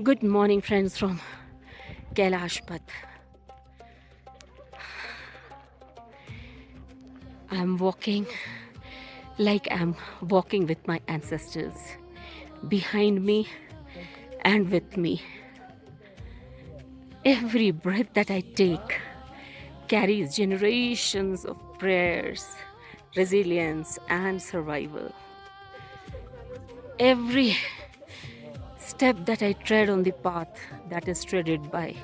Good morning, friends from Kailash Path. I'm walking like I'm walking with my ancestors behind me and with me. Every breath that I take carries generations of prayers, resilience, and survival. Every step that I tread on the path that is treaded by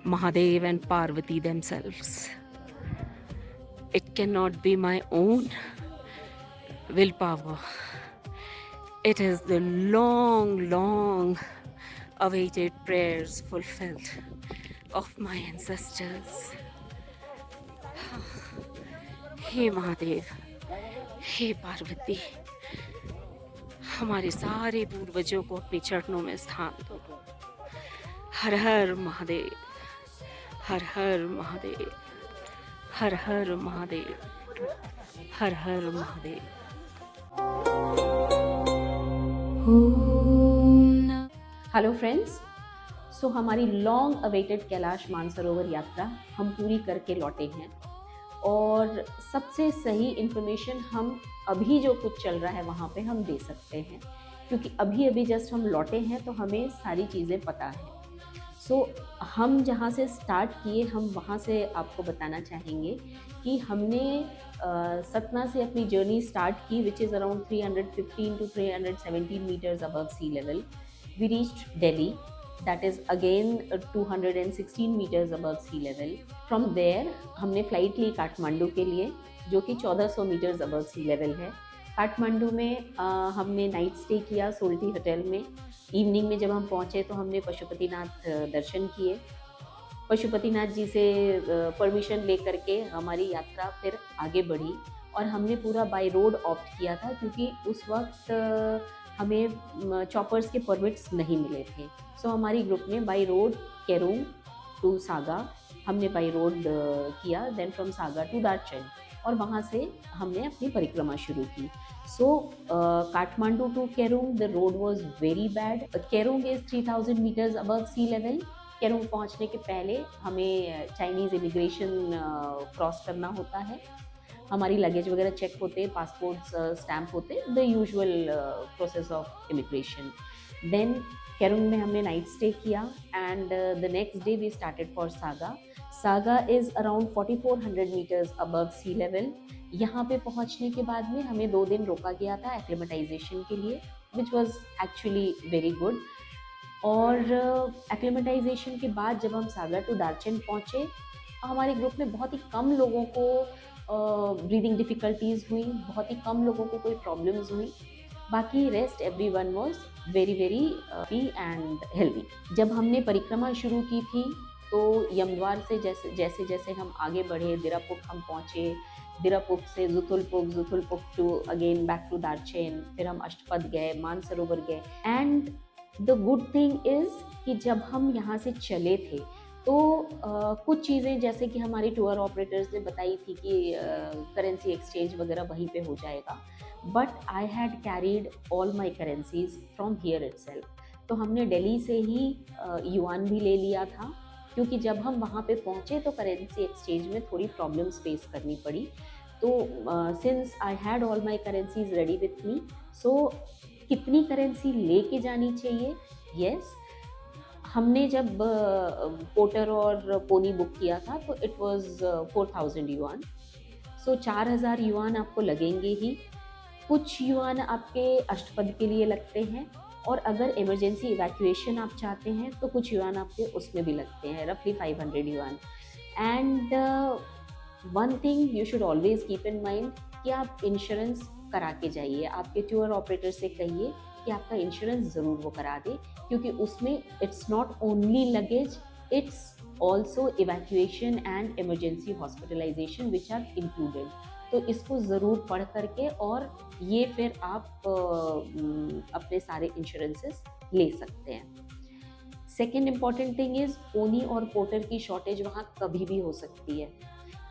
Mahadev and Parvati themselves. It cannot be my own willpower. It is the long awaited prayers fulfilled of my ancestors. हे महादेव, हे पार्वती, हमारे सारे पूर्वजों को अपने चरणों में स्थान दो। हर हर महादेव, हर हर महादेव, हर हर महादेव, हर हर Mahadev. Hello friends, सो हमारी लॉन्ग अवेटेड कैलाश मानसरोवर यात्रा हम पूरी करके लौटे हैं और सबसे सही इन्फॉर्मेशन हम अभी जो कुछ चल रहा है वहाँ पे हम दे सकते हैं, क्योंकि अभी अभी जस्ट हम लौटे हैं तो हमें सारी चीज़ें पता है। सो हम जहाँ से स्टार्ट किए हम वहाँ से आपको बताना चाहेंगे कि हमने सतना से अपनी जर्नी स्टार्ट की, which is around 315 to 317 meters above sea level. We reached Delhi, that is again 216 meters above sea level. From there हमने फ्लाइट ली काठमांडू के लिए, जो कि 1400 मीटर्स अबव सी लेवल है। काठमांडू में हमने नाइट स्टे किया सोल्टी होटल में। इवनिंग में जब हम पहुँचे तो हमने पशुपतिनाथ दर्शन किए। पशुपतिनाथ जी से परमिशन ले करके हमारी यात्रा फिर आगे बढ़ी और हमने पूरा बाय रोड ऑप्ट किया था, क्योंकि उस वक्त हमें चॉपर्स के परमिट्स नहीं मिले थे। सो हमारी ग्रुप ने by road Kerung to Saga हमने बाय रोड किया, then from Saga to Darchen, और वहाँ से हमने अपनी परिक्रमा शुरू की। So Kathmandu to Kerung the road was very bad. Kerung is 3000 metres above sea level. Kerung पहुँचने के पहले हमें चाइनीज़ इमिग्रेशन क्रॉस करना होता है। हमारी लगेज वगैरह चेक होते, पासपोर्ट्स स्टैम्प होते, the usual process of immigration. Then Kerung में हमने नाइट स्टे किया and the next day we started for Saga. Saga is around 4400 metres above sea level. यहाँ पे पहुँचने के बाद में हमें 2 दिन रोका गया था एक्लिमेटाइजेशन के लिए, which was actually very good. और एक्लिमेटाइजेशन के बाद जब हम सागा टू दारचन पहुँचे, हमारे ग्रुप में बहुत ही कम लोगों को ब्रीदिंग डिफ़िकल्टीज़ हुई, बहुत ही कम लोगों को कोई प्रॉब्लम्स हुई। बाकी rest everyone was very happy and healthy. जब हमने परिक्रमा शुरू की थी तो यमद्वार से जैसे जैसे हम आगे बढ़े, दिरापुक हम पहुँचे, दिरापुक से जुथुलपुक टू अगेन बैक टू दारचन, फिर हम अष्टपद गए, मानसरोवर गए। And the good thing is कि जब हम यहाँ से चले थे तो कुछ चीज़ें जैसे कि हमारी टूर ऑपरेटर्स ने बताई थी कि करेंसी एक्सचेंज वगैरह वहीं पे हो जाएगा, but I had carried all my currencies from here itself. तो हमने दिल्ली से ही युआन भी ले लिया था, क्योंकि जब हम वहाँ पे पहुँचे तो करेंसी एक्सचेंज में थोड़ी प्रॉब्लम्स फेस करनी पड़ी। तो since I had all my currencies ready with me, so कितनी करेंसी लेके जानी चाहिए? यस, हमने जब पोर्टर और पोनी बुक किया था तो it was 4000 yuan. So 4000 yuan आपको लगेंगे ही। कुछ युआन आपके अष्टपद के लिए लगते हैं, और अगर इमरजेंसी इवैक्यूएशन आप चाहते हैं तो कुछ युआन आपके उसमें भी लगते हैं, रफली 500 yuan. And one thing you should always keep in mind कि आप इंश्योरेंस करा के जाइए। आपके टूर ऑपरेटर से कहिए कि आपका इंश्योरेंस ज़रूर वो करा दे, क्योंकि उसमें it's not only luggage, it's also evacuation and emergency hospitalization which are included. तो इसको ज़रूर पढ़ करके और ये फिर आप अपने सारे इंश्योरेंसेस ले सकते हैं। Second important thing is pony और पोर्टर की शॉर्टेज वहाँ कभी भी हो सकती है,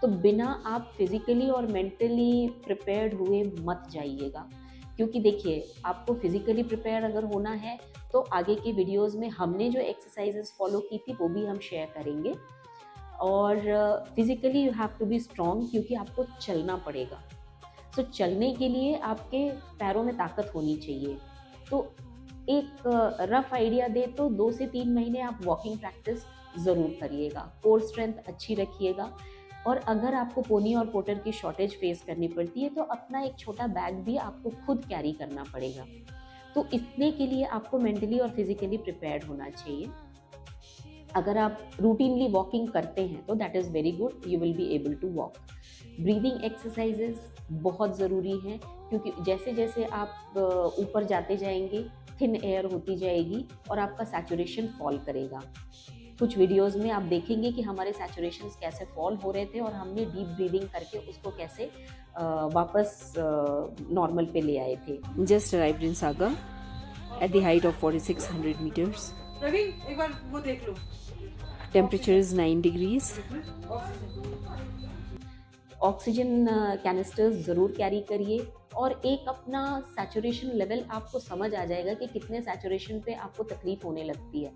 तो बिना आप फिज़िकली और मेंटली प्रिपेयर्ड हुए मत जाइएगा, क्योंकि देखिए, आपको फिजिकली प्रिपेयर अगर होना है तो आगे के वीडियोस में हमने जो एक्सरसाइजेस फॉलो की थी वो भी हम शेयर करेंगे। और physically you have to be strong, क्योंकि आपको चलना पड़ेगा। सो चलने के लिए आपके पैरों में ताकत होनी चाहिए। तो एक रफ आइडिया दे तो 2 से 3 महीने आप वॉकिंग प्रैक्टिस ज़रूर करिएगा, कोर स्ट्रेंथ अच्छी रखिएगा। और अगर आपको पोनी और पोर्टर की शॉर्टेज फेस करनी पड़ती है तो अपना एक छोटा बैग भी आपको खुद कैरी करना पड़ेगा। तो इतने के लिए आपको मेंटली और फिजिकली प्रिपेयर्ड होना चाहिए। अगर आप रूटीनली वॉकिंग करते हैं तो that is very good, you will be able to walk. Breathing exercises बहुत ज़रूरी हैं, क्योंकि जैसे जैसे आप ऊपर जाते जाएंगे थिन एयर होती जाएगी और आपका सैचुरेशन फॉल करेगा। कुछ वीडियोस में आप देखेंगे कि हमारे सैचुरेशंस कैसे फॉल हो रहे थे और हमने डीप ब्रीदिंग करके उसको कैसे वापस नॉर्मल पे ले आए थे। Just arrived in Saga at the height of 4600 metres. Praveen एक बार वो देख लो। Temperature is 9 degrees. Oxygen canisters ज़रूर कैरी करिए और एक अपना सैचुरेशन लेवल आपको समझ आ जाएगा कि कितने सैचुरेशन पे आपको तकलीफ होने लगती है।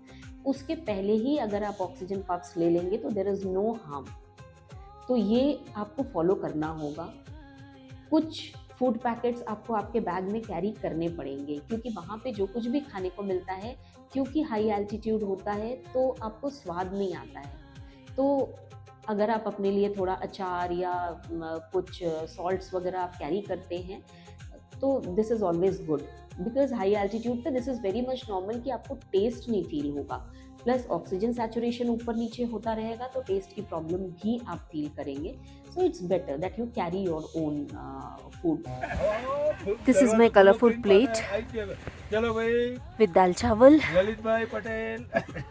उसके पहले ही अगर आप ऑक्सीजन पफ्स ले लेंगे तो देयर इज़ नो हार्म। तो ये आपको फॉलो करना होगा। कुछ फूड पैकेट्स आपको आपके बैग में कैरी करने पड़ेंगे, क्योंकि वहाँ पे जो कुछ भी खाने को मिलता है, क्योंकि हाई एल्टीट्यूड होता है तो आपको स्वाद नहीं आता है। तो अगर आप अपने लिए थोड़ा अचार या कुछ सॉल्ट्स वगैरह आप कैरी करते हैं तो this is always good, because high altitude पे this is very much normal कि आपको टेस्ट नहीं फील होगा। प्लस ऑक्सीजन सैचुरेशन ऊपर नीचे होता रहेगा तो टेस्ट की प्रॉब्लम भी आप फील करेंगे। So it's better that you carry your own food. This is my colourful plate with dal chawal, Lalit bhai Patel,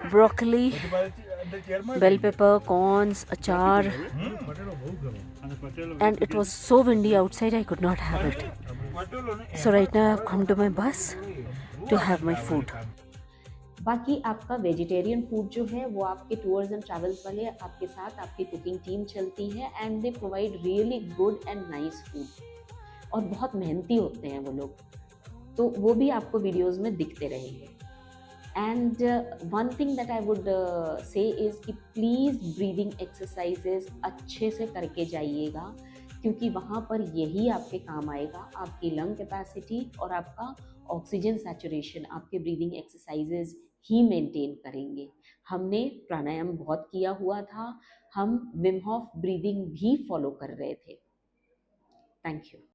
broccoli, bell pepper, corns, achar, and it was so windy outside I could not have it. So right now I've come to my bus to have my food. बाकी आपका vegetarian food जो है वो आपके tours and travels वाले आपके साथ आपकी कुकिंग टीम चलती है and they provide really good and nice food. और बहुत मेहनती होते हैं वो लोग, तो वो भी आपको वीडियोस में दिखते रहेंगे। And one thing that I would say is कि प्लीज़ ब्रीदिंग एक्सरसाइजेज अच्छे से करके जाइएगा, क्योंकि वहाँ पर यही आपके काम आएगा। आपकी लंग कैपेसिटी और आपका ऑक्सीजन सैचुरेशन आपके ब्रीदिंग एक्सरसाइजेज ही मेंटेन करेंगे। हमने प्राणायाम बहुत किया हुआ था, हम विम हॉफ ब्रीदिंग भी फॉलो कर रहे थे। Thank you.